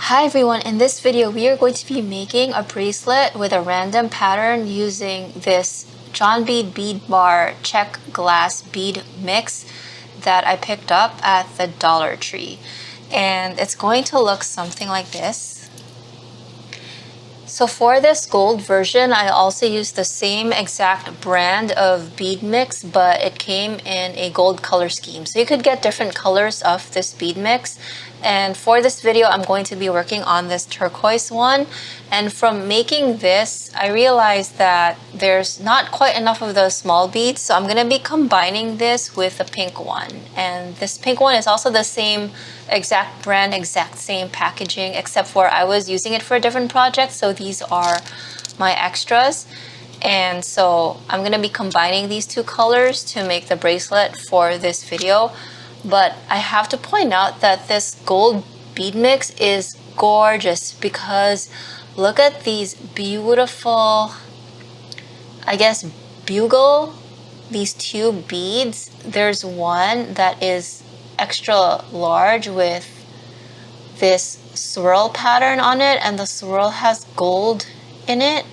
Hi everyone, in this video we are going to be making a bracelet with a random pattern using this John Bead bead bar Czech glass bead mix that I picked up at the Dollar Tree. And it's going to look something like this. So for this gold version, I also used the same exact brand of bead mix, but it came in a gold color scheme. So you could get different colors of this bead mix. And for this video, I'm going to be working on this turquoise one. And from making this, I realized that there's not quite enough of the small beads. So I'm going to be combining this with the pink one. And this pink one is also the same exact brand, exact same packaging, except for I was using it for a different project. So these are my extras. And so I'm going to be combining these two colors to make the bracelet for this video. But I have to point out that this gold bead mix is gorgeous because look at these beautiful, I guess, bugle, these two beads. There's one that is extra large with this swirl pattern on it, and the swirl has gold in it.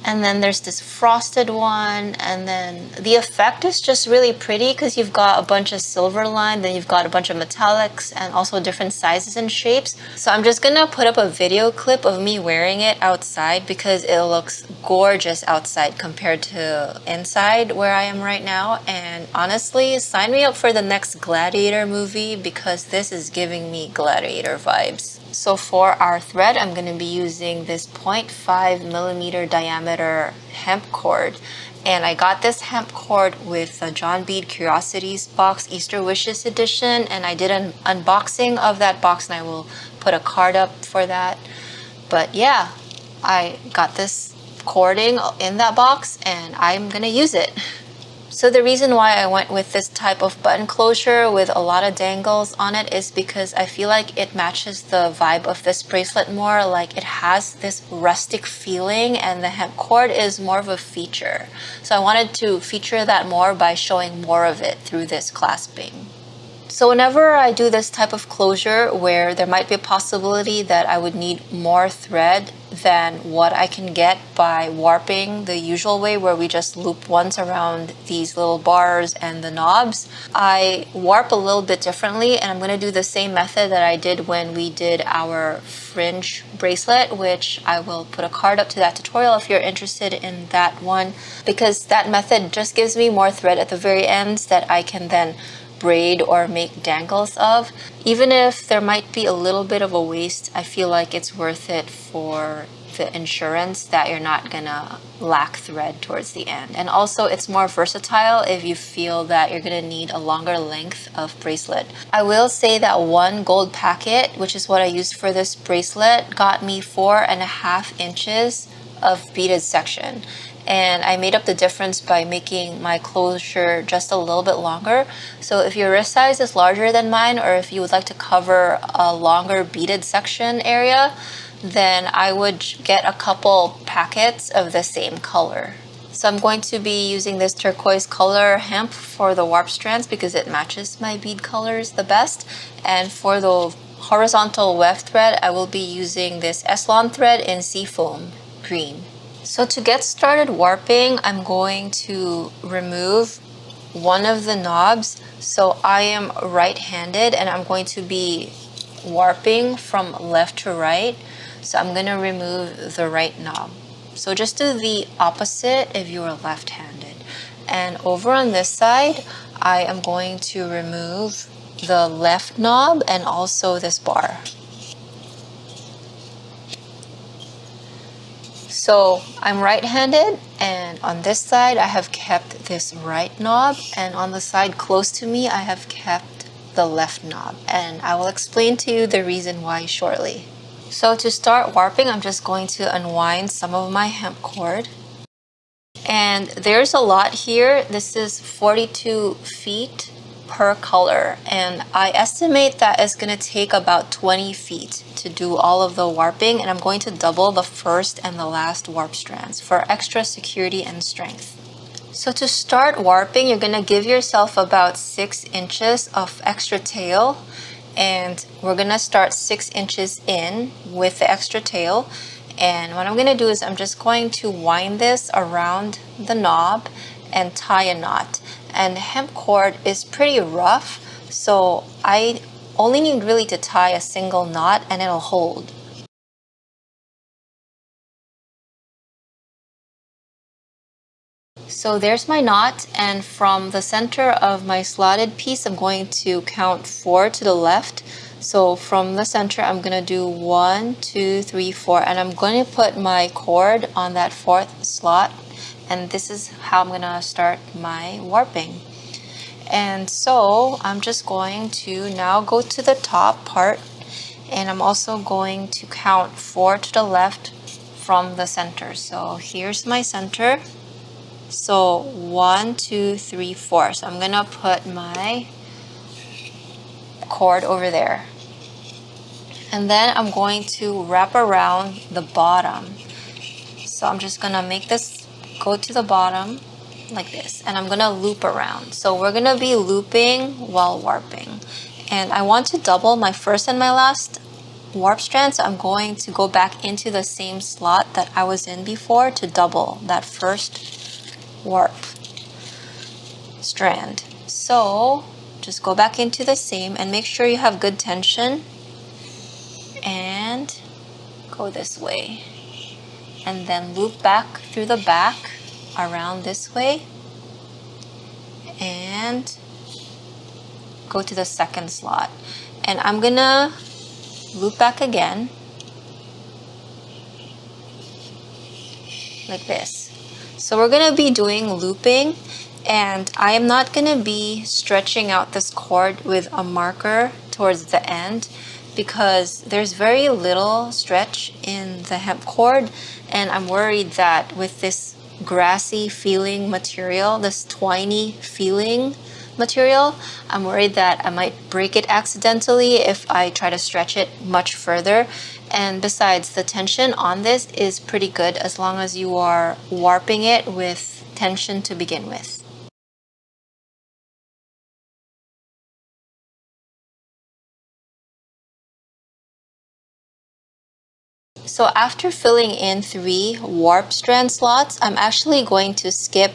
And then there's this frosted one, and then the effect is just really pretty because you've got a bunch of silver line, then you've got a bunch of metallics and also different sizes and shapes. So I'm just gonna put up a video clip of me wearing it outside because it looks gorgeous outside compared to inside where I am right now. And honestly, sign me up for the next Gladiator movie because this is giving me Gladiator vibes. So for our thread, I'm going to be using this 0.5 millimeter diameter hemp cord. And I got this hemp cord with the John Bead Curiosities box Easter Wishes edition. And I did an unboxing of that box and I will put a card up for that. But yeah, I got this cording in that box and I'm going to use it. So the reason why I went with this type of button closure with a lot of dangles on it is because I feel like it matches the vibe of this bracelet more. Like it has this rustic feeling and the hemp cord is more of a feature. So I wanted to feature that more by showing more of it through this clasping. So whenever I do this type of closure where there might be a possibility that I would need more thread than what I can get by warping the usual way where we just loop once around these little bars and the knobs, I warp a little bit differently, and I'm going to do the same method that I did when we did our fringe bracelet, which I will put a card up to that tutorial if you're interested in that one, because that method just gives me more thread at the very ends that I can then braid or make dangles of. Even if there might be a little bit of a waste, I feel like it's worth it for the insurance that you're not gonna lack thread towards the end. And also it's more versatile if you feel that you're gonna need a longer length of bracelet. I will say that one gold packet, which is what I used for this bracelet, got me 4.5 inches of beaded section. And I made up the difference by making my closure just a little bit longer. So if your wrist size is larger than mine, or if you would like to cover a longer beaded section area, then I would get a couple packets of the same color. So I'm going to be using this turquoise color hemp for the warp strands because it matches my bead colors the best. And for the horizontal weft thread, I will be using this Eslon thread in Seafoam green. So to get started warping, I'm going to remove one of the knobs. So I am right-handed and I'm going to be warping from left to right. So I'm going to remove the right knob. So just do the opposite if you are left-handed. And over on this side, I am going to remove the left knob and also this bar. So I'm right-handed, and on this side I have kept this right knob, and on the side close to me I have kept the left knob, and I will explain to you the reason why shortly. So to start warping, I'm just going to unwind some of my hemp cord. And there's a lot here. This is 42 feet per color, and I estimate that it's going to take about 20 feet to do all of the warping, and I'm going to double the first and the last warp strands for extra security and strength. So to start warping, you're going to give yourself about 6 inches of extra tail, and we're gonna start 6 inches in with the extra tail. And what I'm gonna do is I'm just going to wind this around the knob and tie a knot. And hemp cord is pretty rough, so I only need really to tie a single knot and it'll hold. So there's my knot, and from the center of my slotted piece I'm going to count 4 to the left. So from the center I'm gonna do 1, 2, 3, 4, and I'm going to put my cord on that 4th slot, and this is how I'm gonna start my warping. And so I'm just going to now go to the top part, and I'm also going to count 4 to the left from the center. So here's my center. So 1, 2, 3, 4. So I'm gonna put my cord over there. And then I'm going to wrap around the bottom. So I'm just gonna make this go to the bottom like this, and I'm gonna loop around. So we're gonna be looping while warping. And I want to double my first and my last warp strand, so I'm going to go back into the same slot that I was in before to double that first warp strand. So just go back into the same and make sure you have good tension and go this way, and then loop back through the back around this way and go to the second slot. And I'm gonna loop back again like this. So we're gonna be doing looping, and I am not gonna be stretching out this cord with a marker towards the end because there's very little stretch in the hemp cord, and I'm worried that with this grassy feeling material, this twiny feeling material, I'm worried that I might break it accidentally if I try to stretch it much further. And besides, the tension on this is pretty good as long as you are warping it with tension to begin with. So after filling in 3 warp strand slots, I'm actually going to skip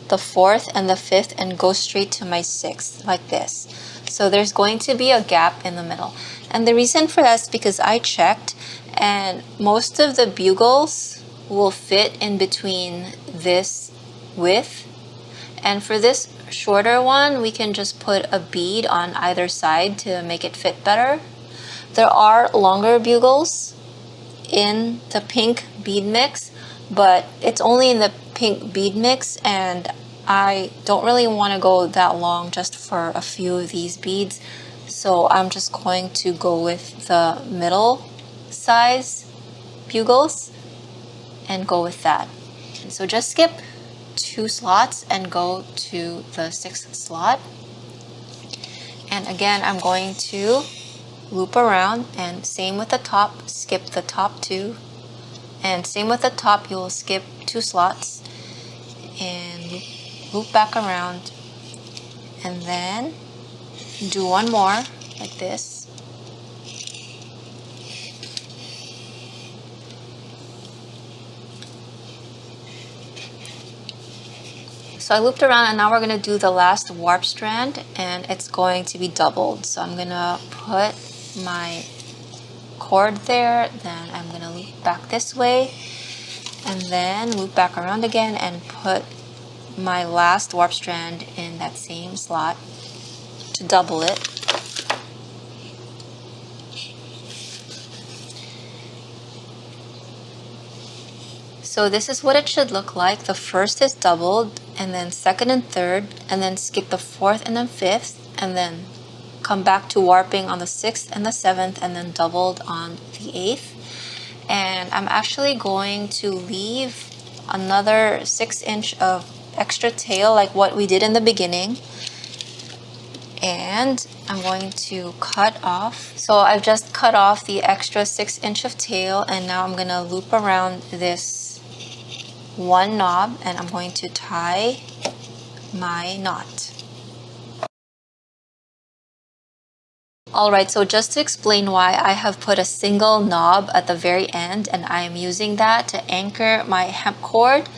the 4th and the 5th and go straight to my 6th like this. So there's going to be a gap in the middle. And the reason for that is because I checked, and most of the bugles will fit in between this width. And for this shorter one, we can just put a bead on either side to make it fit better. There are longer bugles in the pink bead mix, but it's only in the pink bead mix, and I don't really want to go that long just for a few of these beads. So I'm just going to go with the middle size bugles and go with that. So just skip 2 slots and go to the 6th slot. And again, I'm going to loop around, and same with the top, skip the top 2, and same with the top, you'll skip 2 slots and loop back around, and then do one more like this. So I looped around, and now we're going to do the last warp strand, and it's going to be doubled. So I'm going to put my cord there, then I'm going to loop back this way, and then loop back around again and put my last warp strand in that same slot to double it. So this is what it should look like. The first is doubled, and then 2nd and 3rd, and then skip the 4th and then 5th, and then come back to warping on the 6th and the 7th, and then doubled on the 8th. And I'm actually going to leave another 6 inch of extra tail like what we did in the beginning, and I'm going to cut off. So I've just cut off the extra 6 inch of tail, and now I'm going to loop around this one knob, and I'm going to tie my knot. Alright, so just to explain why I have put a single knob at the very end, and I am using that to anchor my hemp cord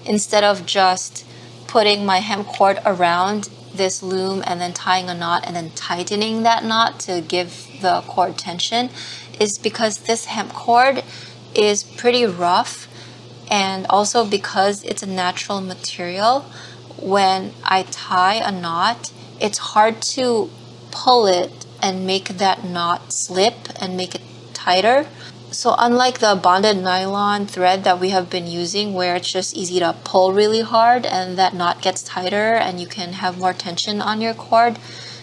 instead of just putting my hemp cord around this loom and then tying a knot and then tightening that knot to give the cord tension, is because this hemp cord is pretty rough, and also because it's a natural material. When I tie a knot, it's hard to pull it and make that knot slip and make it tighter. So unlike the bonded nylon thread that we have been using, where it's just easy to pull really hard and that knot gets tighter and you can have more tension on your cord,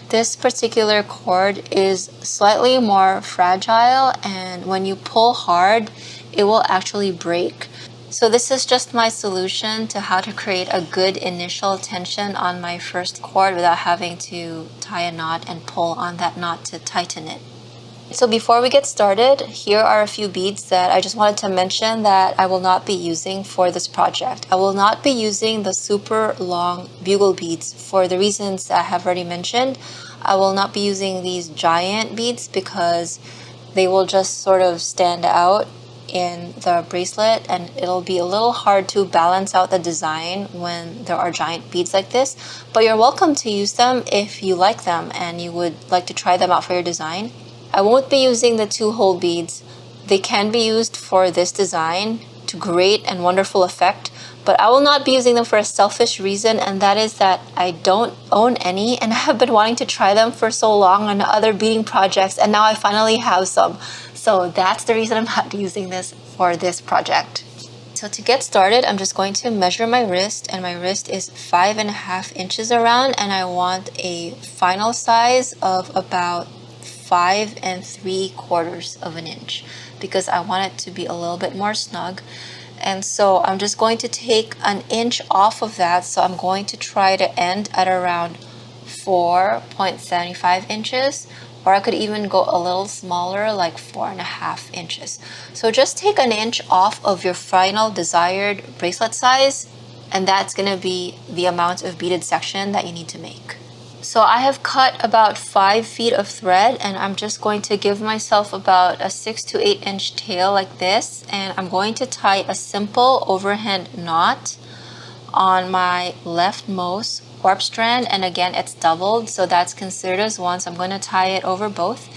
this particular cord is slightly more fragile, and when you pull hard, it will actually break. So this is just my solution to how to create a good initial tension on my first cord without having to tie a knot and pull on that knot to tighten it. So before we get started, here are a few beads that I just wanted to mention that I will not be using for this project. I will not be using the super long bugle beads for the reasons I have already mentioned. I will not be using these giant beads because they will just sort of stand out in the bracelet, and it'll be a little hard to balance out the design when there are giant beads like this. But you're welcome to use them if you like them and you would like to try them out for your design. I won't be using the 2-hole beads. They can be used for this design to great and wonderful effect, but I will not be using them for a selfish reason, and that is that I don't own any and I have been wanting to try them for so long on other beading projects, and now I finally have some. So that's the reason I'm not using this for this project. So to get started, I'm just going to measure my wrist, and my wrist is 5.5 inches around, and I want a final size of about 5 3/4 of an inch because I want it to be a little bit more snug. And so I'm just going to take an inch off of that. So I'm going to try to end at around 4.75 inches, or I could even go a little smaller, like 4.5 inches. So just take an inch off of your final desired bracelet size, and that's going to be the amount of beaded section that you need to make. So I have cut about 5 feet of thread, and I'm just going to give myself about a 6 to 8 inch tail like this, and I'm going to tie a simple overhand knot on my leftmost warp strand, and again it's doubled, so that's considered as one, so I'm going to tie it over both.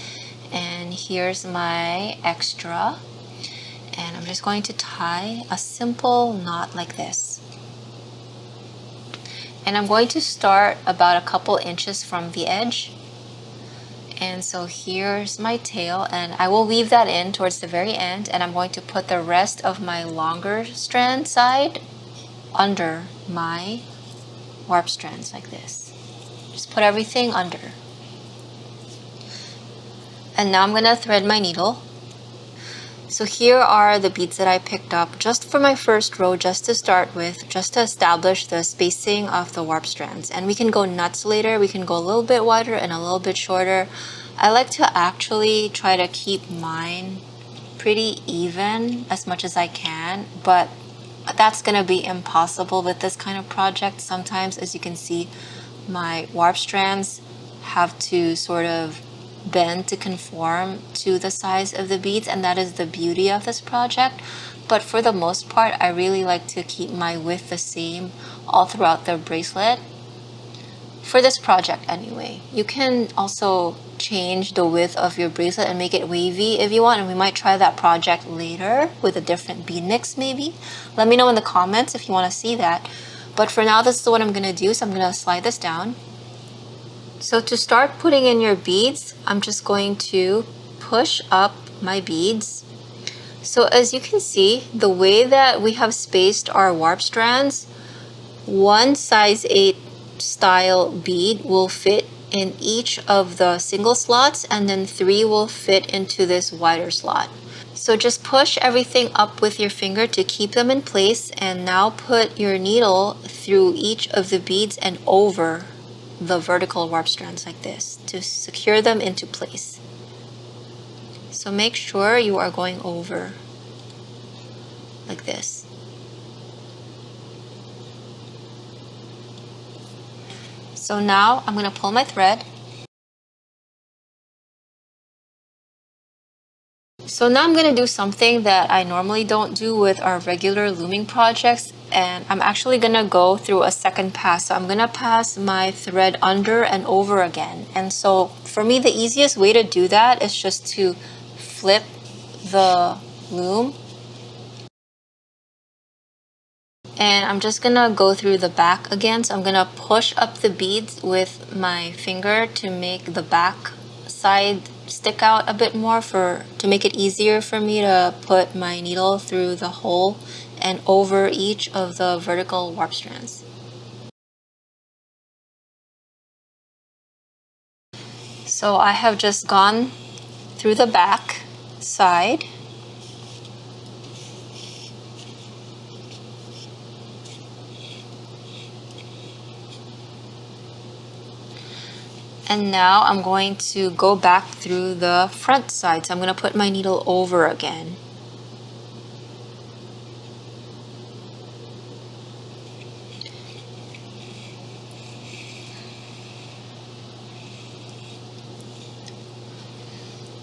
And here's my extra, and I'm just going to tie a simple knot like this. And I'm going to start about a couple inches from the edge. And so here's my tail, and I will weave that in towards the very end, and I'm going to put the rest of my longer strand side under my warp strands like this. Just put everything under. And now I'm going to thread my needle. So here are the beads that I picked up just for my first row, just to start with, just to establish the spacing of the warp strands. And we can go nuts later. We can go a little bit wider and a little bit shorter. I like to actually try to keep mine pretty even as much as I can, but that's going to be impossible with this kind of project. Sometimes, as you can see, my warp strands have to sort of bend to conform to the size of the beads, and that is the beauty of this project. But for the most part, I really like to keep my width the same all throughout the bracelet. For this project anyway. You can also change the width of your bracelet and make it wavy if you want, and we might try that project later with a different bead mix maybe. Let me know in the comments if you want to see that. But for now, this is what I'm going to do. So I'm going to slide this down. So to start putting in your beads, I'm just going to push up my beads. So as you can see, the way that we have spaced our warp strands, one size 8 style bead will fit in each of the single slots, and then 3 will fit into this wider slot. So just push everything up with your finger to keep them in place, and now put your needle through each of the beads and over the vertical warp strands like this to secure them into place. So make sure you are going over like this. So now I'm going to pull my thread, So now I'm going to do something that I normally don't do with our regular looming projects, and I'm actually going to go through a second pass. So I'm going to pass my thread under and over again. And so for me, the easiest way to do that is just to flip the loom. And I'm just going to go through the back again. So I'm going to push up the beads with my finger to make the back side stick out a bit more to make it easier for me to put my needle through the hole and over each of the vertical warp strands. So I have just gone through the back side. And now I'm going to go back through the front side. So I'm going to put my needle over again.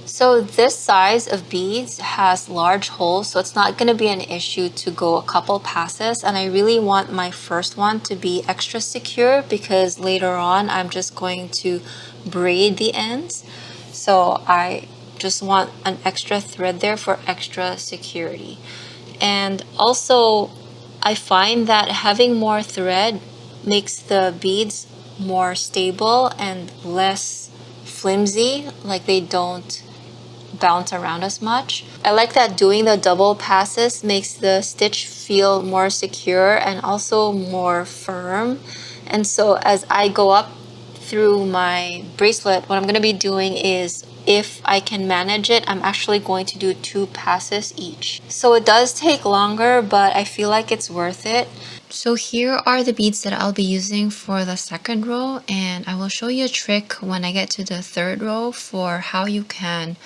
So this size of beads has large holes, so it's not going to be an issue to go a couple passes. And I really want my first one to be extra secure because later on I'm just going to braid the ends. So I just want an extra thread there for extra security. And also I find that having more thread makes the beads more stable and less flimsy, like they don't bounce around as much. I like that doing the double passes makes the stitch feel more secure and also more firm. And so as I go up through my bracelet, what I'm going to be doing is, if I can manage it, I'm actually going to do 2 passes each. So it does take longer, but I feel like it's worth it. So here are the beads that I'll be using for the second row, and I will show you a trick when I get to the third row for how you can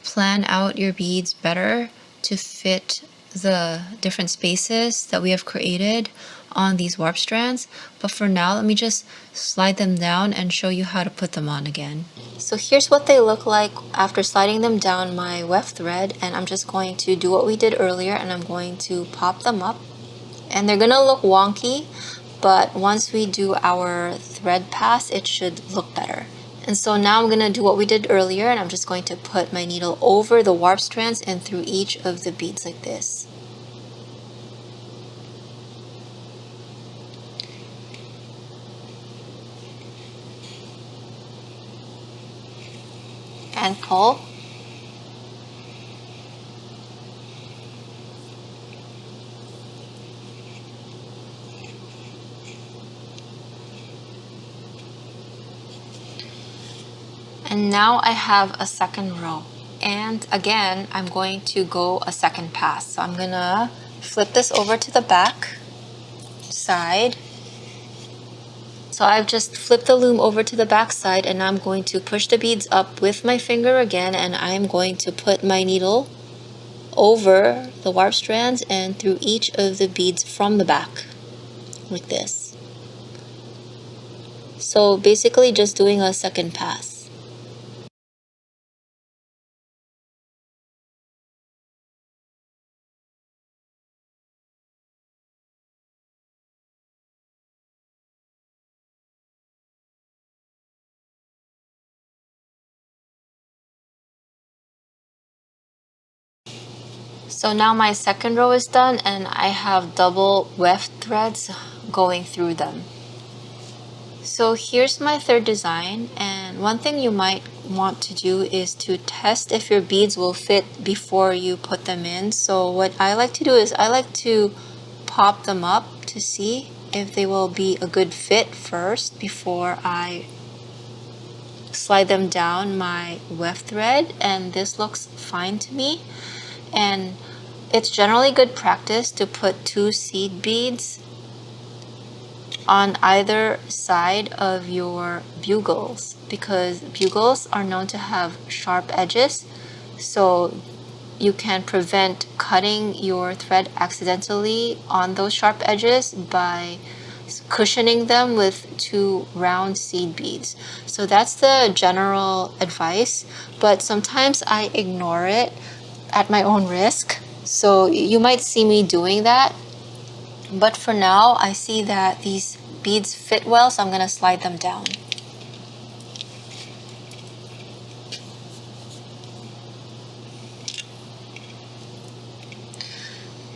plan out your beads better to fit the different spaces that we have created on these warp strands. But for now, let me just slide them down and show you how to put them on again. So here's what they look like after sliding them down my weft thread, and I'm just going to do what we did earlier and I'm going to pop them up. And they're gonna look wonky, but once we do our thread pass, it should look better. And so now I'm gonna do what we did earlier, and I'm just going to put my needle over the warp strands and through each of the beads like this. And pull. And now I have a second row. And again, I'm going to go a second pass. So I'm gonna flip this over to the back side. So I've just flipped the loom over to the back side, and I'm going to push the beads up with my finger again, and I'm going to put my needle over the warp strands and through each of the beads from the back, like this. So basically just doing a second pass. So now my second row is done, and I have double weft threads going through them. So here's my third design, and one thing you might want to do is to test if your beads will fit before you put them in. So what I like to do is I like to pop them up to see if they will be a good fit first before I slide them down my weft thread, and this looks fine to me. And it's generally good practice to put 2 seed beads on either side of your bugles, because bugles are known to have sharp edges, so you can prevent cutting your thread accidentally on those sharp edges by cushioning them with 2 round seed beads. So that's the general advice, but sometimes I ignore it at my own risk. So you might see me doing that. But for now, I see that these beads fit well, so I'm going to slide them down.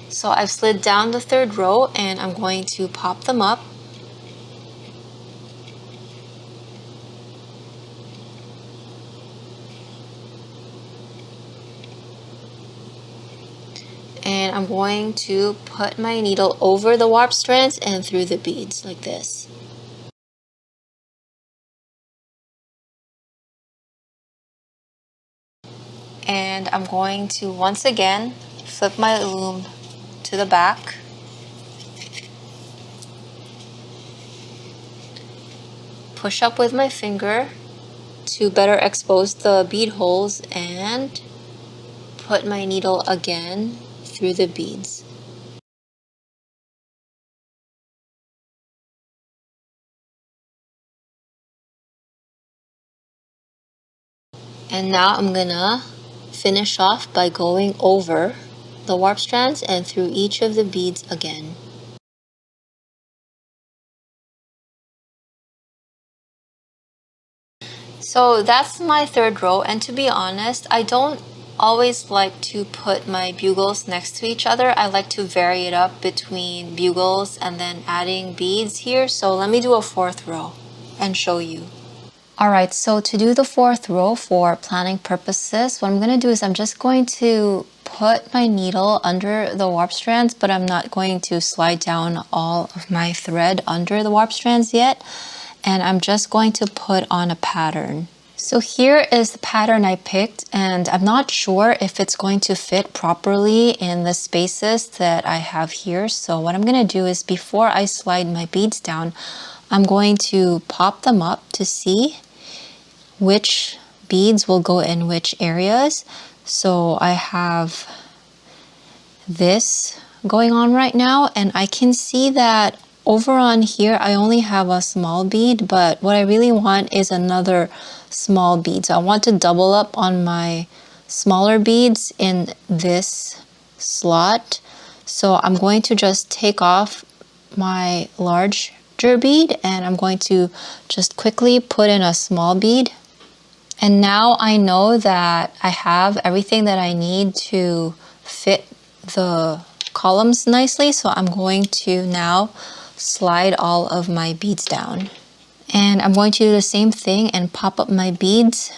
So I've slid down the third row and I'm going to pop them up. And I'm going to put my needle over the warp strands and through the beads like this. And I'm going to once again flip my loom to the back. Push up with my finger to better expose the bead holes and put my needle again through the beads. And now I'm gonna finish off by going over the warp strands and through each of the beads again. So that's my third row, and to be honest, I don't always like to put my bugles next to each other. I like to vary it up between bugles and then adding beads here. So let me do a fourth row and show you. Alright, so to do the fourth row for planning purposes, what I'm going to do is I'm just going to put my needle under the warp strands, but I'm not going to slide down all of my thread under the warp strands yet. And I'm just going to put on a pattern. So here is the pattern I picked, and I'm not sure if it's going to fit properly in the spaces that I have here. So what I'm going to do is before I slide my beads down, I'm going to pop them up to see which beads will go in which areas. So I have this going on right now, and I can see that over on here I only have a small bead, but what I really want is another small bead. So I want to double up on my smaller beads in this slot. So I'm going to just take off my larger bead and I'm going to just quickly put in a small bead. And now I know that I have everything that I need to fit the columns nicely, so I'm going to now slide all of my beads down. And I'm going to do the same thing and pop up my beads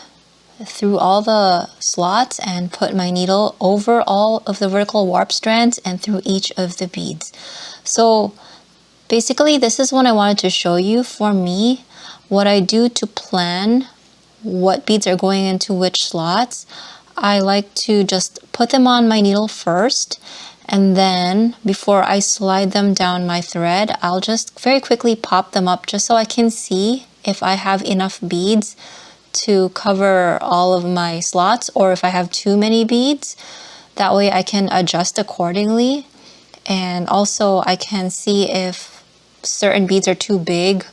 through all the slots and put my needle over all of the vertical warp strands and through each of the beads. So basically this is what I wanted to show you. For me, what I do to plan what beads are going into which slots, I like to just put them on my needle first, and then before I slide them down my thread, I'll just very quickly pop them up just so I can see if I have enough beads to cover all of my slots or if I have too many beads. That way I can adjust accordingly, and also I can see if certain beads are too big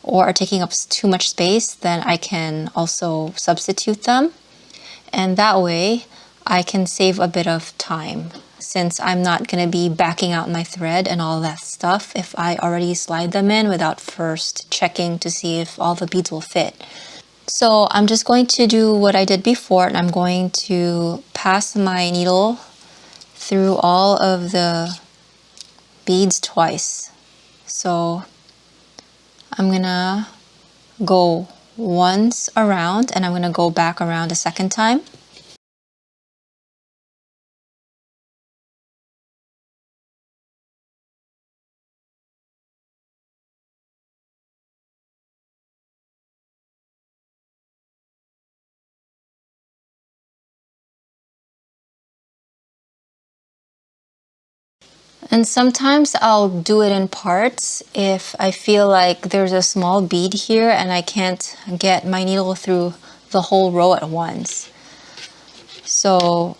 or are taking up too much space, then I can also substitute them. And that way I can save a bit of time since I'm not going to be backing out my thread and all that stuff if I already slide them in without first checking to see if all the beads will fit. So I'm just going to do what I did before, and I'm going to pass my needle through all of the beads twice. So I'm gonna go once around and I'm gonna go back around a second time. And sometimes I'll do it in parts if I feel like there's a small bead here and I can't get my needle through the whole row at once. So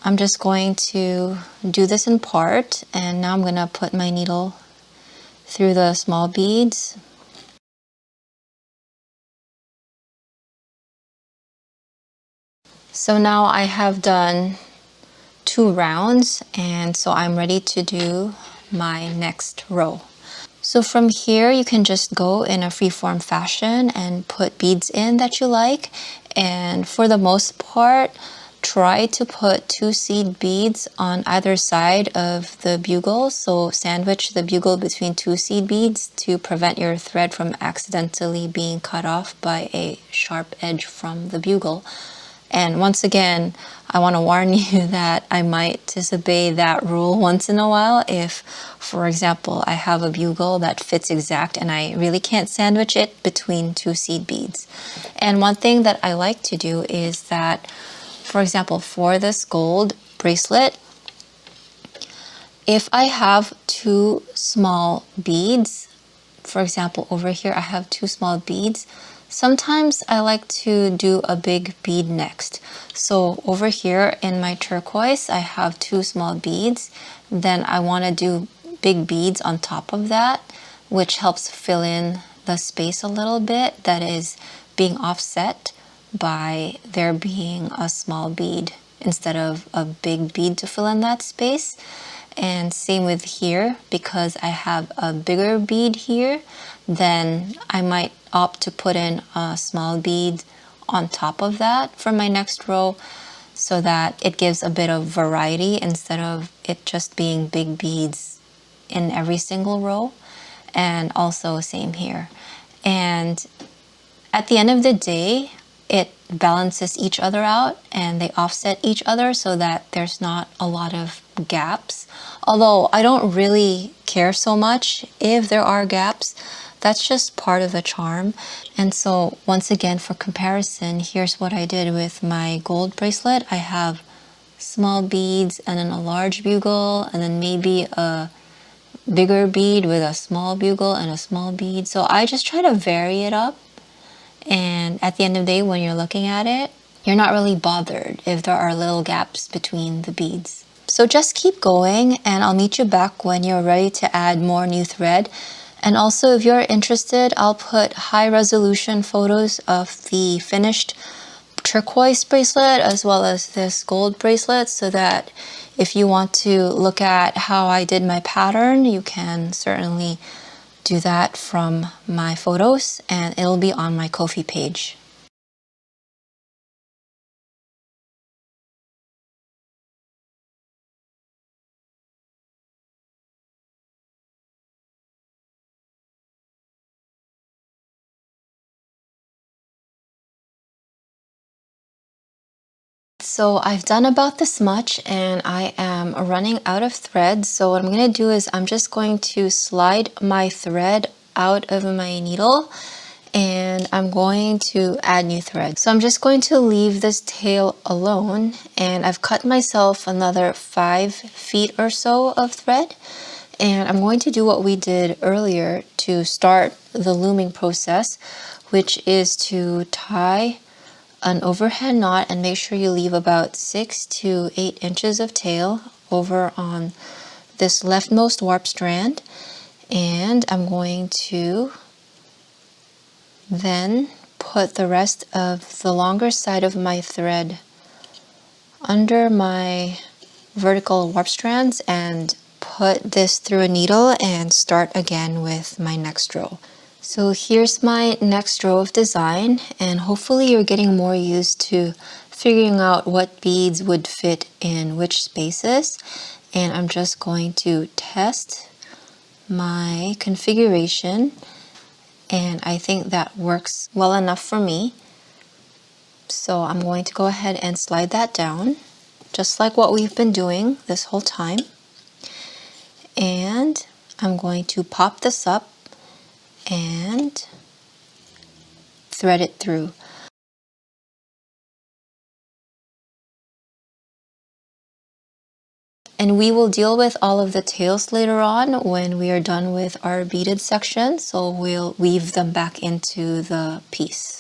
I'm just going to do this in part, and now I'm going to put my needle through the small beads. So now I have done 2 rounds, and so I'm ready to do my next row. So from here, you can just go in a freeform fashion and put beads in that you like. And for the most part, try to put 2 seed beads on either side of the bugle. So sandwich the bugle between 2 seed beads to prevent your thread from accidentally being cut off by a sharp edge from the bugle. And once again, I want to warn you that I might disobey that rule once in a while if, for example, I have a bugle that fits exact and I really can't sandwich it between 2 seed beads. And one thing that I like to do is that, for example, for this gold bracelet, if I have 2 small beads, for example, over here I have 2 small beads, sometimes I like to do a big bead next. So over here in my turquoise, I have 2 small beads. Then I want to do big beads on top of that, which helps fill in the space a little bit that is being offset by there being a small bead instead of a big bead to fill in that space. And same with here, because I have a bigger bead here, then I might opt to put in a small bead on top of that for my next row so that it gives a bit of variety instead of it just being big beads in every single row. And also same here. And at the end of the day, it balances each other out and they offset each other so that there's not a lot of gaps. Although I don't really care so much if there are gaps, that's just part of the charm. And so once again, for comparison, here's what I did with my gold bracelet. I have small beads and then a large bugle and then maybe a bigger bead with a small bugle and a small bead. So I just try to vary it up. And at the end of the day, when you're looking at it, you're not really bothered if there are little gaps between the beads. So just keep going and I'll meet you back when you're ready to add more new thread. And also if you're interested, I'll put high resolution photos of the finished turquoise bracelet as well as this gold bracelet so that if you want to look at how I did my pattern, you can certainly do that from my photos and it'll be on my Ko-fi page. So I've done about this much and I am running out of thread. So what I'm going to do is I'm just going to slide my thread out of my needle and I'm going to add new thread. So I'm just going to leave this tail alone and I've cut myself another 5 feet or so of thread. And I'm going to do what we did earlier to start the looming process, which is to tie an overhead knot and make sure you leave about 6 to 8 inches of tail over on this leftmost warp strand. And I'm going to then put the rest of the longer side of my thread under my vertical warp strands and put this through a needle and start again with my next row. So here's my next row of design and hopefully you're getting more used to figuring out what beads would fit in which spaces. And I'm just going to test my configuration and I think that works well enough for me. So I'm going to go ahead and slide that down just like what we've been doing this whole time. And I'm going to pop this up and thread it through. And we will deal with all of the tails later on when we are done with our beaded section, so we'll weave them back into the piece.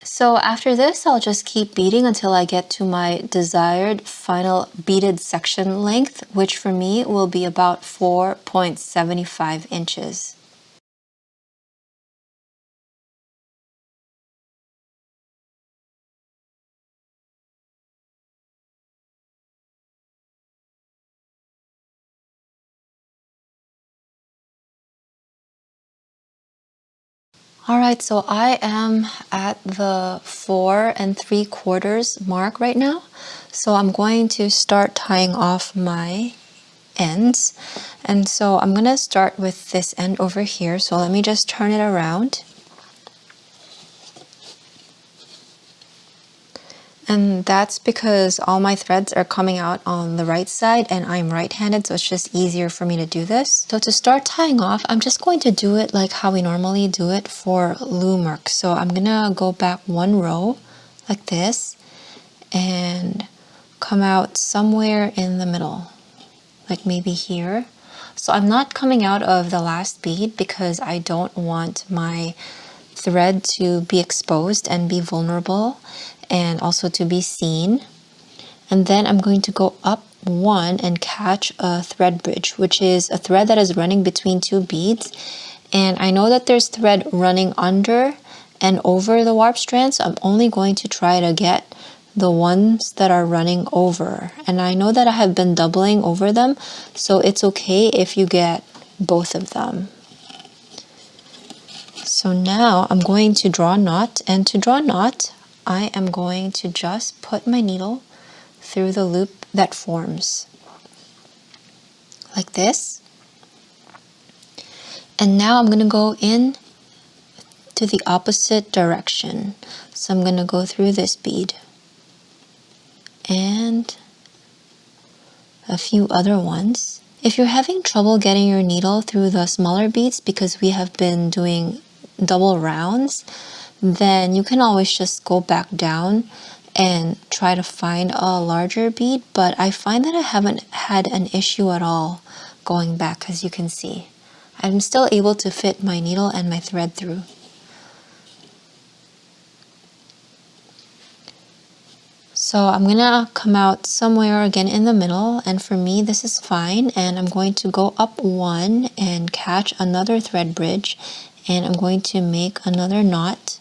So after this, I'll just keep beading until I get to my desired final beaded section length, which for me will be about 4.75 inches. All right, so I am at the 4 3/4 mark right now. So I'm going to start tying off my ends. And so I'm going to start with this end over here. So let me just turn it around. And that's because all my threads are coming out on the right side and I'm right-handed, so it's just easier for me to do this. So to start tying off, I'm just going to do it like how we normally do it for loom work. So I'm gonna go back 1 row like this and come out somewhere in the middle, like maybe here. So I'm not coming out of the last bead because I don't want my thread to be exposed and be vulnerable and also to be seen. And then I'm going to go up 1 and catch a thread bridge, which is a thread that is running between 2 beads. And I know that there's thread running under and over the warp strand, so I'm only going to try to get the ones that are running over. And I know that I have been doubling over them, so it's okay if you get both of them. So now I'm going to draw a knot, and to draw a knot, I am going to just put my needle through the loop that forms like this. And now I'm going to go in to the opposite direction. So I'm going to go through this bead and a few other ones. If you're having trouble getting your needle through the smaller beads because we have been doing double rounds, then you can always just go back down and try to find a larger bead, but I find that I haven't had an issue at all going back, as you can see. I'm still able to fit my needle and my thread through. So I'm gonna come out somewhere again in the middle, and for me this is fine, and I'm going to go up 1 and catch another thread bridge, and I'm going to make another knot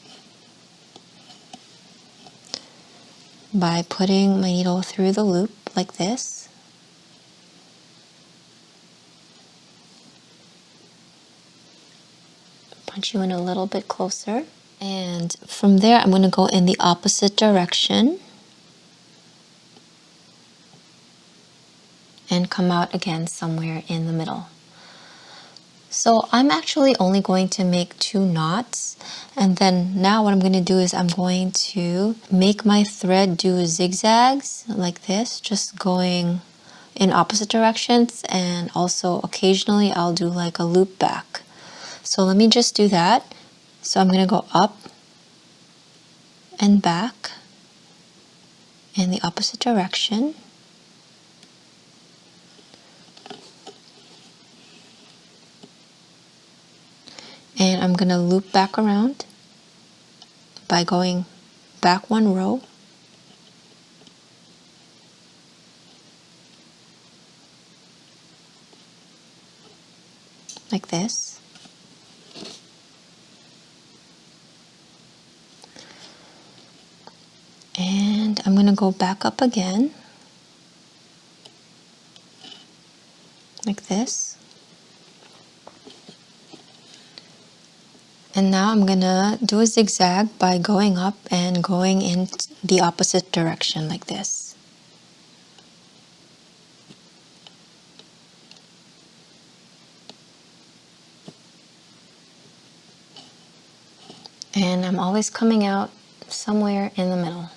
by putting my needle through the loop like this. Punch you in a little bit closer. And from there, I'm going to go in the opposite direction and come out again somewhere in the middle. So I'm actually only going to make 2 knots, and then now what I'm going to do is I'm going to make my thread do zigzags like this, just going in opposite directions, and also occasionally I'll do like a loop back. So let me just do that. So I'm going to go up and back in the opposite direction. And I'm going to loop back around by going back 1 row. Like this. And I'm going to go back up again. Like this. And now I'm going to do a zigzag by going up and going in the opposite direction like this. And I'm always coming out somewhere in the middle.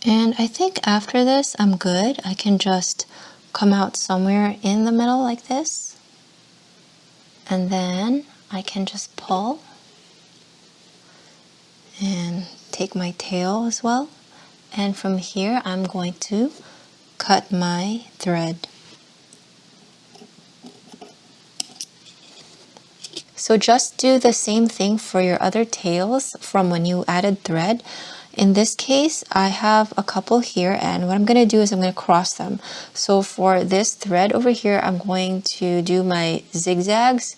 And I think after this, I'm good. I can just come out somewhere in the middle like this. And then I can just pull And take my tail as well. And from here, I'm going to cut my thread. So just do the same thing for your other tails from when you added thread. In this case, I have a couple here, and what I'm going to do is I'm going to cross them. So for this thread over here, I'm going to do my zigzags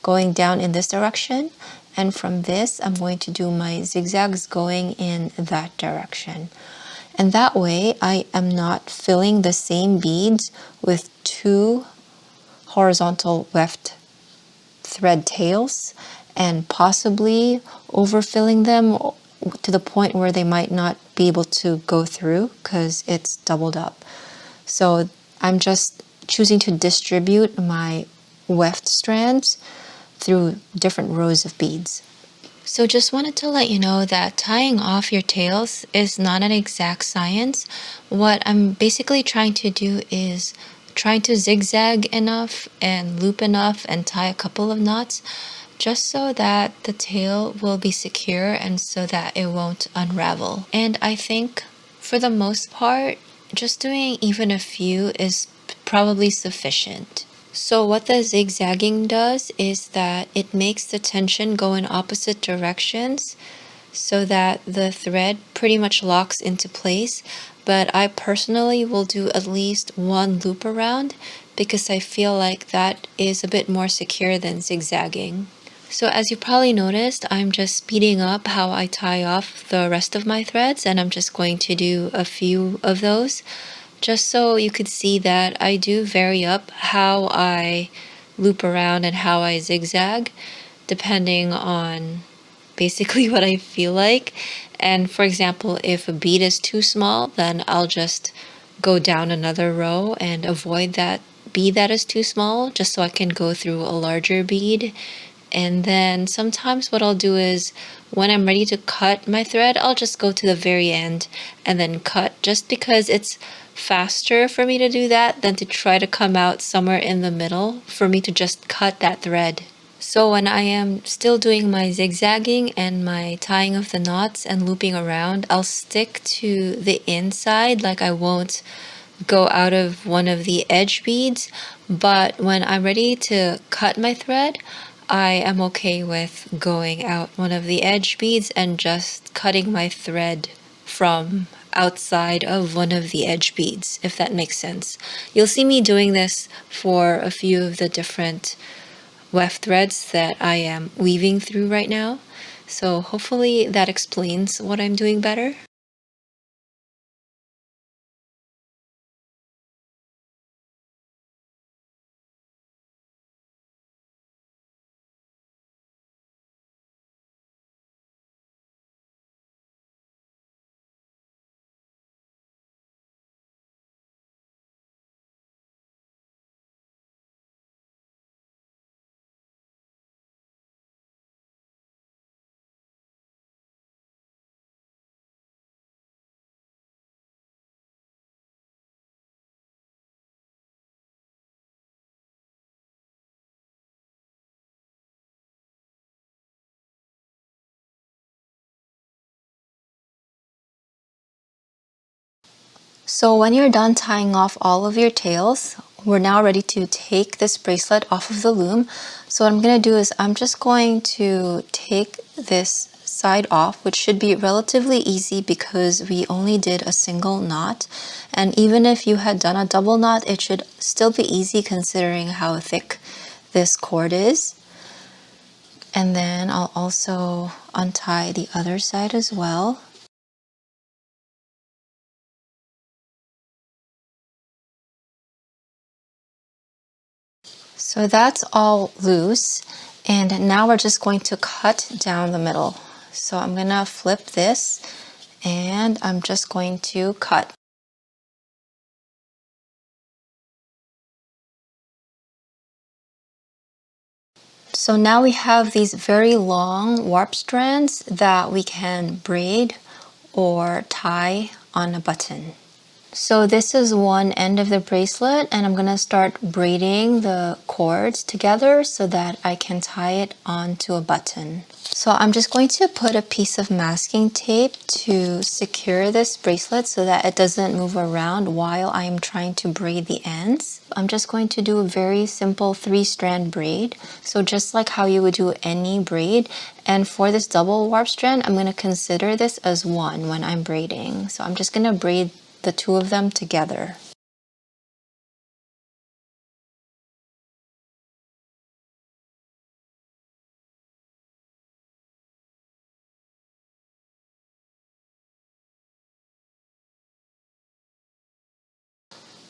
going down in this direction. And from this, I'm going to do my zigzags going in that direction. And that way, I am not filling the same beads with two horizontal weft thread tails and possibly overfilling them to the point where they might not be able to go through because it's doubled up. So I'm just choosing to distribute my weft strands through different rows of beads. So just wanted to let you know that tying off your tails is not an exact science. What I'm basically trying to do is trying to zigzag enough and loop enough and tie a couple of knots just so that the tail will be secure and so that it won't unravel. And I think for the most part, just doing even a few is probably sufficient. So what the zigzagging does is that it makes the tension go in opposite directions so that the thread pretty much locks into place. But I personally will do at least one loop around because I feel like that is a bit more secure than zigzagging. So as you probably noticed, I'm just speeding up how I tie off the rest of my threads, and I'm just going to do a few of those just so you could see that I do vary up how I loop around and how I zigzag depending on basically what I feel like. And for example, if a bead is too small, then I'll just go down another row and avoid that bead that is too small just so I can go through a larger bead. And then sometimes what I'll do is when I'm ready to cut my thread, I'll just go to the very end and then cut, just because it's faster for me to do that than to try to come out somewhere in the middle for me to just cut that thread. So when I am still doing my zigzagging and my tying of the knots and looping around, I'll stick to the inside, like I won't go out of one of the edge beads. But when I'm ready to cut my thread, I am okay with going out one of the edge beads and just cutting my thread from outside of one of the edge beads, if that makes sense. You'll see me doing this for a few of the different weft threads that I am weaving through right now. So hopefully that explains what I'm doing better. So when you're done tying off all of your tails, we're now ready to take this bracelet off of the loom. So what I'm going to do is I'm just going to take this side off, which should be relatively easy because we only did a single knot. And even if you had done a double knot, it should still be easy considering how thick this cord is. And then I'll also untie the other side as well. So that's all loose, and now we're just going to cut down the middle. So I'm gonna flip this and I'm just going to cut. So now we have these very long warp strands that we can braid or tie on a button. So this is one end of the bracelet, and I'm gonna start braiding the cords together so that I can tie it onto a button. So I'm just going to put a piece of masking tape to secure this bracelet so that it doesn't move around while I'm trying to braid the ends. I'm just going to do a very simple 3-strand braid. So just like how you would do any braid. And for this double warp strand, I'm gonna consider this as one when I'm braiding. So I'm just gonna braid the two of them together.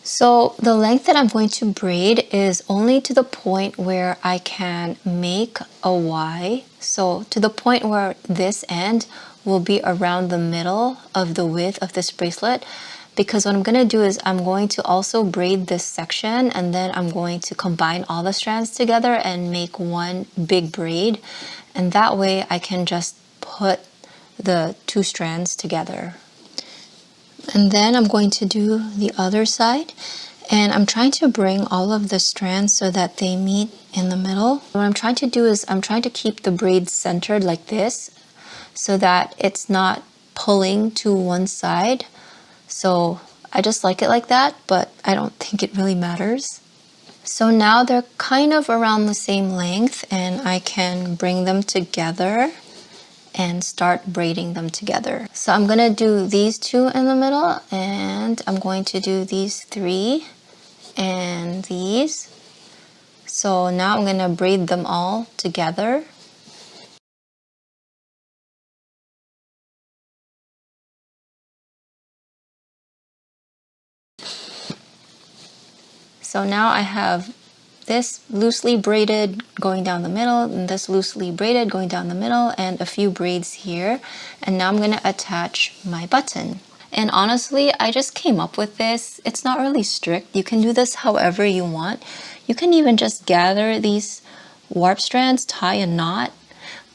So the length that I'm going to braid is only to the point where I can make a Y. So to the point where this end will be around the middle of the width of this bracelet. Because what I'm going to do is I'm going to also braid this section, and then I'm going to combine all the strands together and make one big braid. And that way I can just put the two strands together. And then I'm going to do the other side, and I'm trying to bring all of the strands so that they meet in the middle. What I'm trying to do is I'm trying to keep the braid centered like this so that it's not pulling to one side. So I just like it like that, but I don't think it really matters. So now they're kind of around the same length, and I can bring them together and start braiding them together. So I'm gonna do these two in the middle, and I'm going to do these three and these. So now I'm gonna braid them all together. So now I have this loosely braided going down the middle, and this loosely braided going down the middle, and a few braids here. And now I'm gonna attach my button. And honestly, I just came up with this. It's not really strict. You can do this however you want. You can even just gather these warp strands, tie a knot,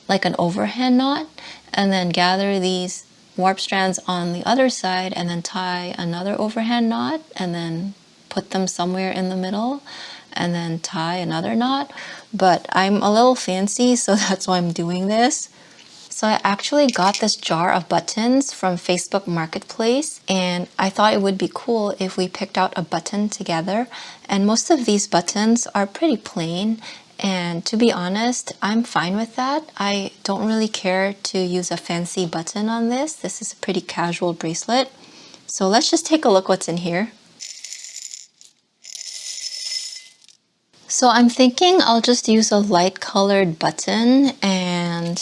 like an overhand knot, and then gather these warp strands on the other side and then tie another overhand knot and then put them somewhere in the middle and then tie another knot. But I'm a little fancy, so that's why I'm doing this. So I actually got this jar of buttons from Facebook Marketplace, and I thought it would be cool if we picked out a button together. And most of these buttons are pretty plain, and to be honest, I'm fine with that. I don't really care to use a fancy button on this. This is a pretty casual bracelet. So let's just take a look what's in here. So I'm thinking I'll just use a light colored button and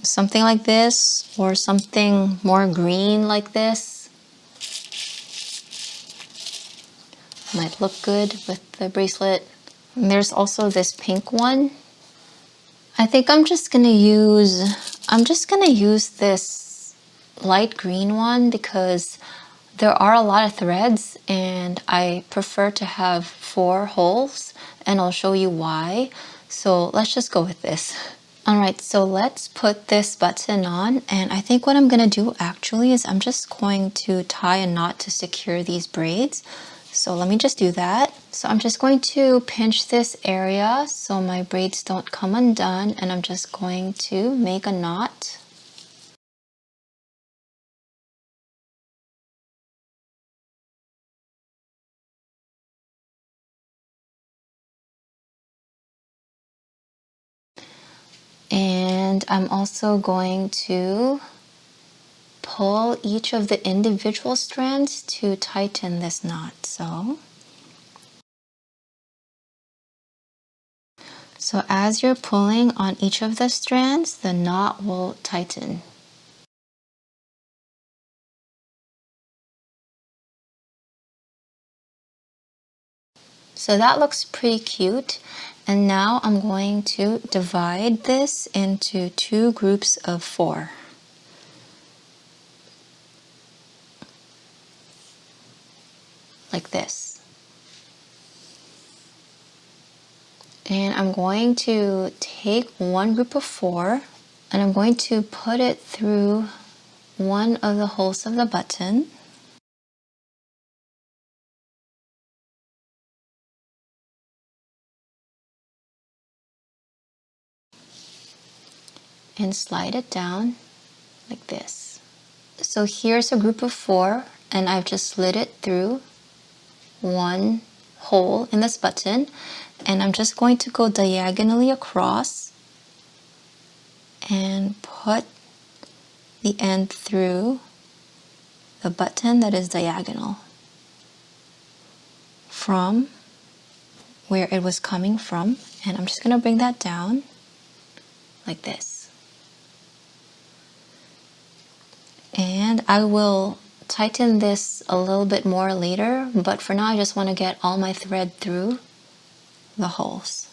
something like this, or something more green like this. Might look good with the bracelet. And there's also this pink one. I think I'm just gonna use this light green one because there are a lot of threads and I prefer to have 4 holes, and I'll show you why. So let's just go with this. Alright, so let's put this button on, and I think what I'm going to do actually is I'm just going to tie a knot to secure these braids. So let me just do that. So I'm just going to pinch this area so my braids don't come undone, and I'm just going to make a knot. And I'm also going to pull each of the individual strands to tighten this knot. So as you're pulling on each of the strands, the knot will tighten. So that looks pretty cute. And now I'm going to divide this into 2 groups of 4. Like this. And I'm going to take one group of 4 and I'm going to put it through one of the holes of the button. And slide it down like this. So here's a group of 4, and I've just slid it through one hole in this button, and I'm just going to go diagonally across and put the end through the button that is diagonal from where it was coming from, and I'm just going to bring that down like this. And I will tighten this a little bit more later, but for now I just want to get all my thread through the holes.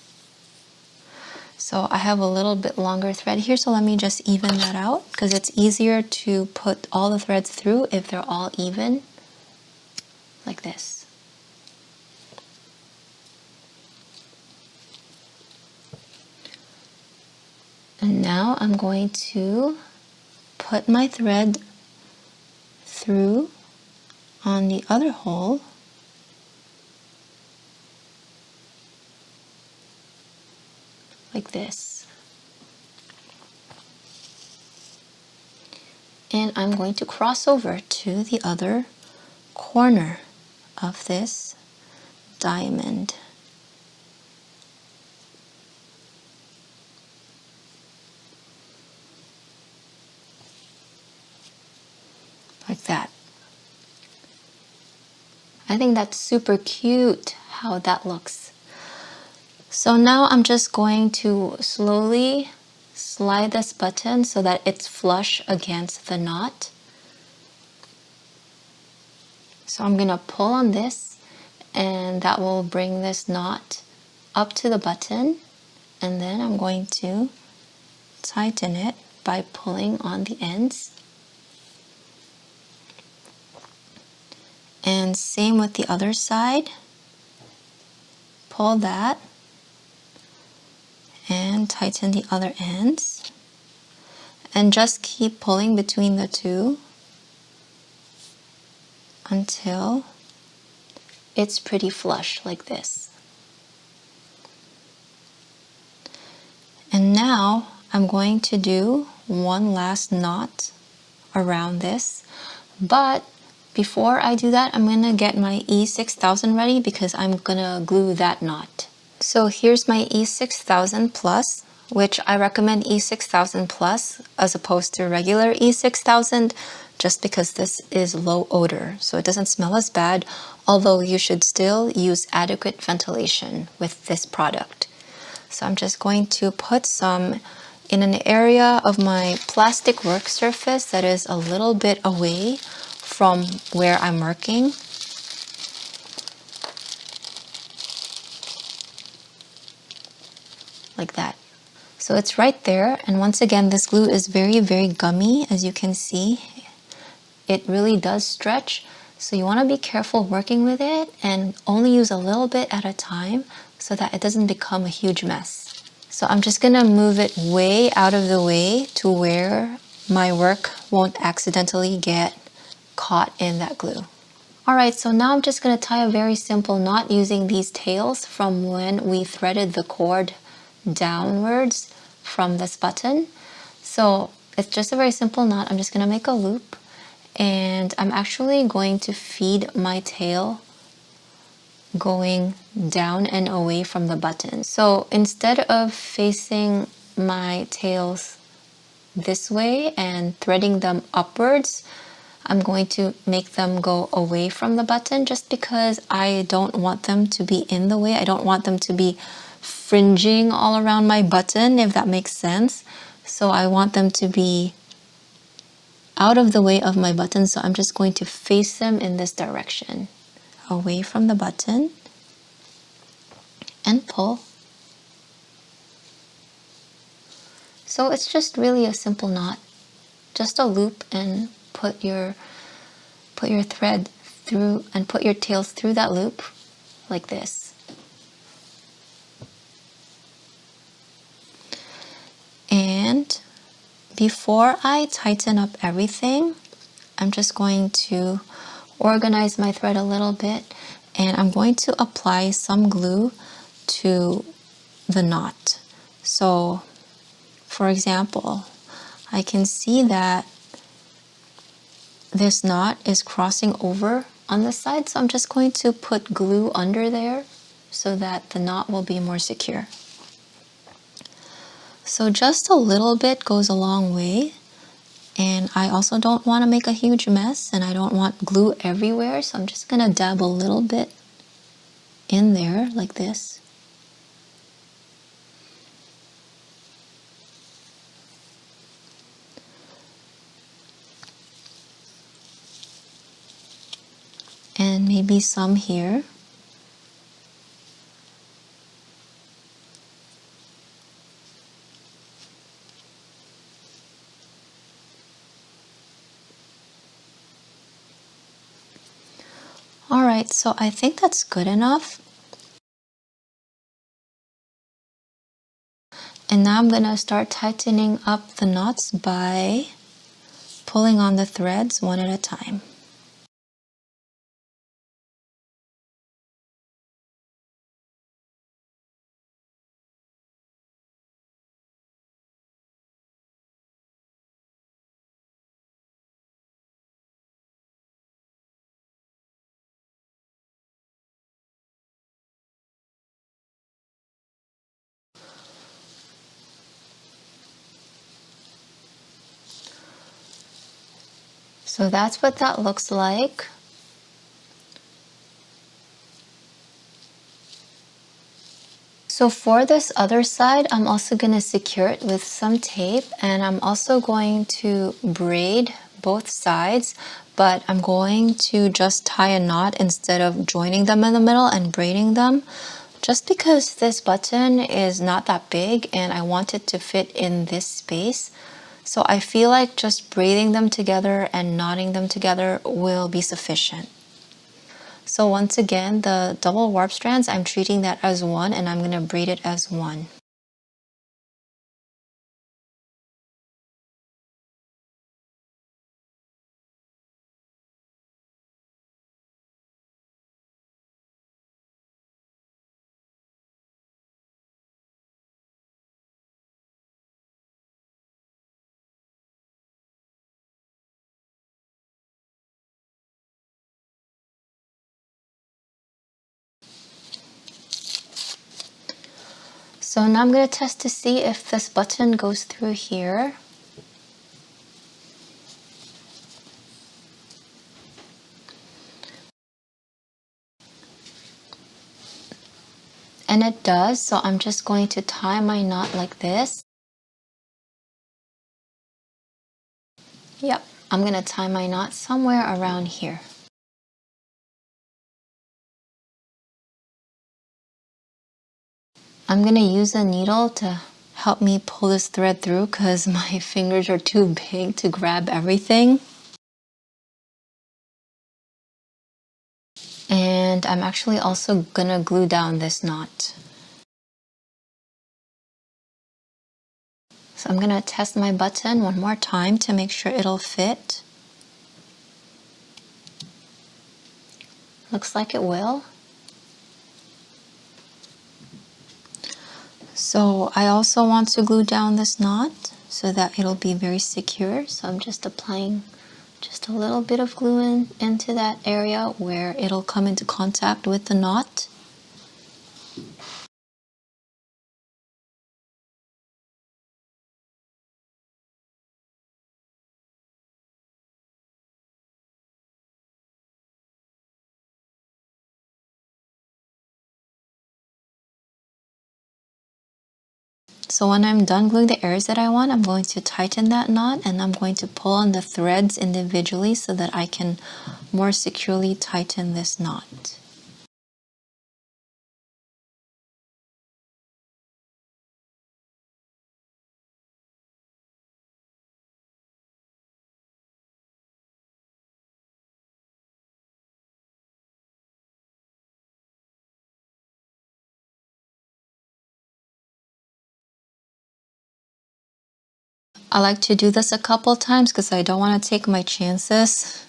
So I have a little bit longer thread here, so let me just even that out, because it's easier to put all the threads through if they're all even, like this. And now I'm going to put my thread through on the other hole, like this. And I'm going to cross over to the other corner of this diamond. Like that. I think that's super cute how that looks. So now I'm just going to slowly slide this button so that it's flush against the knot. So I'm gonna pull on this, and that will bring this knot up to the button, and then I'm going to tighten it by pulling on the ends. And same with the other side. Pull that and tighten the other ends, and just keep pulling between the two until it's pretty flush like this. And now I'm going to do one last knot around this, but before I do that, I'm gonna get my E6000 ready because I'm gonna glue that knot. So here's my E6000 Plus, which I recommend E6000 Plus as opposed to regular E6000, just because this is low odor, so it doesn't smell as bad, although you should still use adequate ventilation with this product. So I'm just going to put some in an area of my plastic work surface that is a little bit away from where I'm working. Like that. So it's right there, and once again this glue is very, very gummy, as you can see. It really does stretch, so you want to be careful working with it and only use a little bit at a time so that it doesn't become a huge mess. So I'm just gonna move it way out of the way to where my work won't accidentally get caught in that glue. Alright, so now I'm just going to tie a very simple knot using these tails from when we threaded the cord downwards from this button. So it's just a very simple knot. I'm just going to make a loop, and I'm actually going to feed my tail going down and away from the button. So instead of facing my tails this way and threading them upwards, I'm going to make them go away from the button just because I don't want them to be in the way. I don't want them to be fringing all around my button, if that makes sense. So I want them to be out of the way of my button. So I'm just going to face them in this direction, away from the button, and pull. So it's just really a simple knot, just a loop, and put your thread through and put your tails through that loop like this. And before I tighten up everything, I'm just going to organize my thread a little bit, and I'm going to apply some glue to the knot. So, for example, I can see that this knot is crossing over on the side, so I'm just going to put glue under there so that the knot will be more secure. So just a little bit goes a long way, and I also don't want to make a huge mess, and I don't want glue everywhere, so I'm just going to dab a little bit in there like this. And maybe some here. Alright, so I think that's good enough. And now I'm going to start tightening up the knots by pulling on the threads one at a time. So that's what that looks like. So for this other side, I'm also going to secure it with some tape, and I'm also going to braid both sides, but I'm going to just tie a knot instead of joining them in the middle and braiding them, just because this button is not that big and I want it to fit in this space. So I feel like just braiding them together and knotting them together will be sufficient. So once again, the double warp strands, I'm treating that as one, and I'm going to braid it as one. So now I'm going to test to see if this button goes through here. And it does, so I'm just going to tie my knot like this. Yep, I'm going to tie my knot somewhere around here. I'm going to use a needle to help me pull this thread through because my fingers are too big to grab everything. And I'm actually also going to glue down this knot. So I'm going to test my button one more time to make sure it'll fit. Looks like it will. So I also want to glue down this knot so that it'll be very secure. So I'm just applying just a little bit of glue into that area where it'll come into contact with the knot. So when I'm done gluing the areas that I want, I'm going to tighten that knot, and I'm going to pull on the threads individually so that I can more securely tighten this knot. I like to do this a couple times because I don't want to take my chances.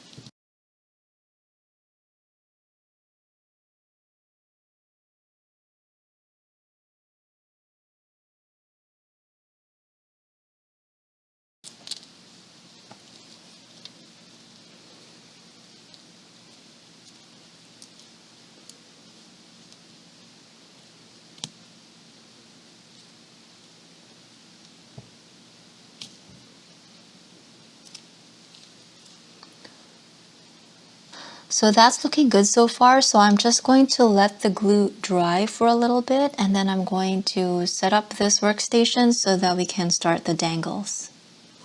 So that's looking good so far. So I'm just going to let the glue dry for a little bit, and then I'm going to set up this workstation so that we can start the dangles.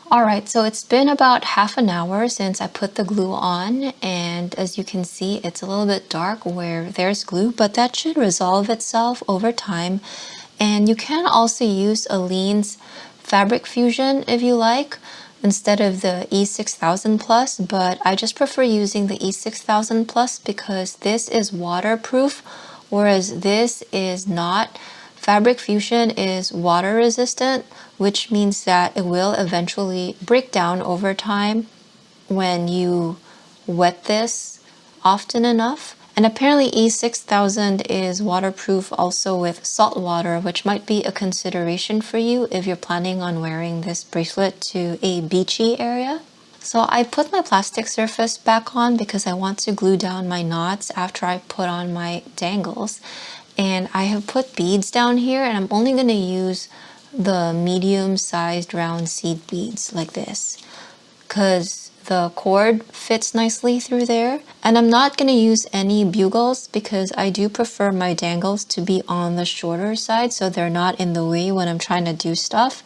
All right, so it's been about half an hour since I put the glue on, and as you can see, it's a little bit dark where there's glue, but that should resolve itself over time. And you can also use Aleene's Fabric Fusion if you like, instead of the E6000 Plus, but I just prefer using the E6000 Plus because this is waterproof, whereas this is not. Fabric Fusion is water resistant, which means that it will eventually break down over time when you wet this often enough. And apparently E6000 is waterproof also with salt water, which might be a consideration for you if you're planning on wearing this bracelet to a beachy area. So I put my plastic surface back on because I want to glue down my knots after I put on my dangles. And I have put beads down here, and I'm only going to use the medium-sized round seed beads like this because the cord fits nicely through there. And I'm not going to use any bugles because I do prefer my dangles to be on the shorter side so they're not in the way when I'm trying to do stuff.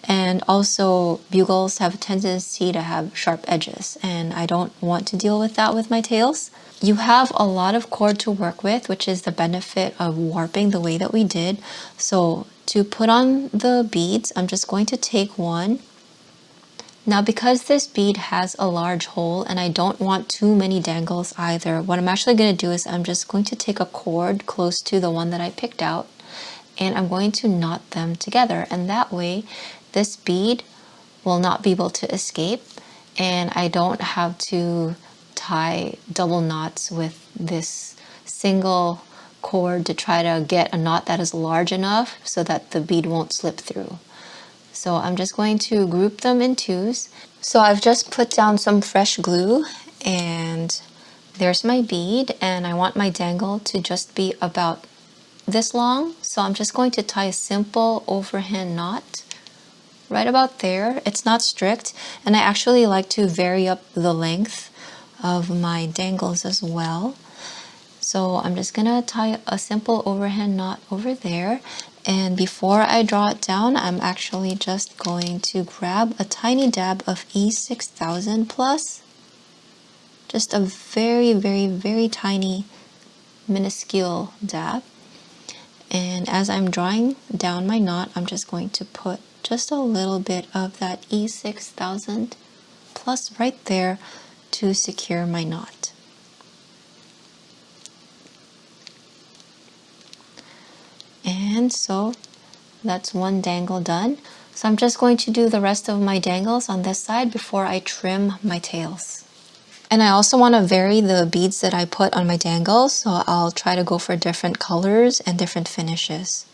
And also, bugles have a tendency to have sharp edges, and I don't want to deal with that with my tails. You have a lot of cord to work with, which is the benefit of warping the way that we did. So to put on the beads, I'm just going to take one. Now, because this bead has a large hole and I don't want too many dangles either, what I'm actually going to do is I'm just going to take a cord close to the one that I picked out, and I'm going to knot them together, and that way this bead will not be able to escape, and I don't have to tie double knots with this single cord to try to get a knot that is large enough so that the bead won't slip through. So I'm just going to group them in twos. So I've just put down some fresh glue, and there's my bead, and I want my dangle to just be about this long. So I'm just going to tie a simple overhand knot right about there. It's not strict, and I actually like to vary up the length of my dangles as well. So I'm just gonna tie a simple overhand knot over there, and before I draw it down, I'm actually just going to grab a tiny dab of E6000 Plus, just a very, very, very tiny minuscule dab. And as I'm drawing down my knot, I'm just going to put just a little bit of that E6000 Plus right there to secure my knot. And so that's one dangle done. So I'm just going to do the rest of my dangles on this side before I trim my tails. And I also want to vary the beads that I put on my dangles, so I'll try to go for different colors and different finishes.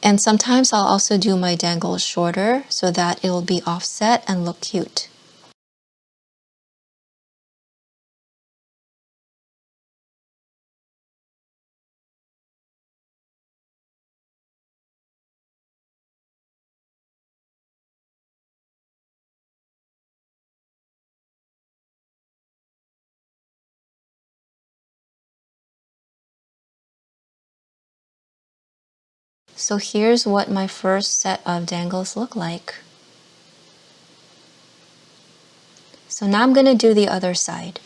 And sometimes I'll also do my dangles shorter so that it'll be offset and look cute. So here's what my first set of dangles look like. So now I'm going to do the other side.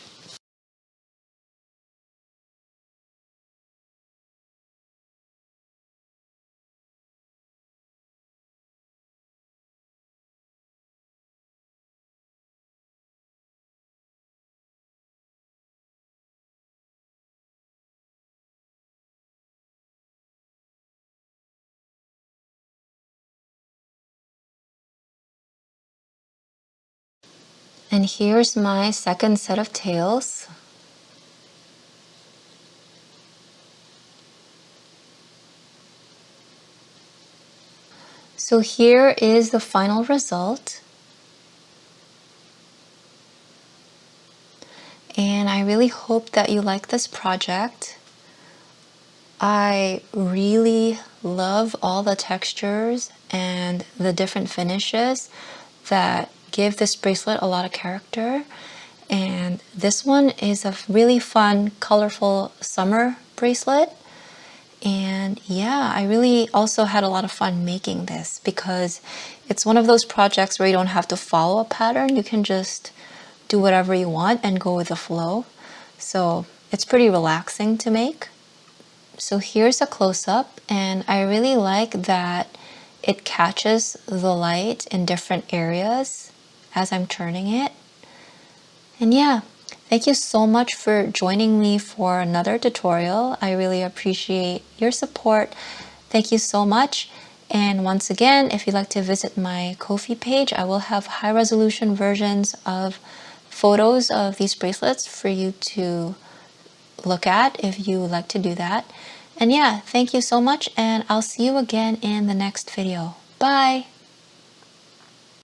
And here's my second set of tails. So here is the final result. And I really hope that you like this project. I really love all the textures and the different finishes that give this bracelet a lot of character. And this one is a really fun, colorful summer bracelet. And yeah, I really also had a lot of fun making this because it's one of those projects where you don't have to follow a pattern. You can just do whatever you want and go with the flow. So it's pretty relaxing to make. So here's a close-up, and I really like that it catches the light in different areas as I'm turning it. And yeah, thank you so much for joining me for another tutorial. I really appreciate your support. Thank you so much. And once again, if you'd like to visit my Ko-fi page, I will have high resolution versions of photos of these bracelets for you to look at if you would like to do that. And yeah, thank you so much, and I'll see you again in the next video. Bye!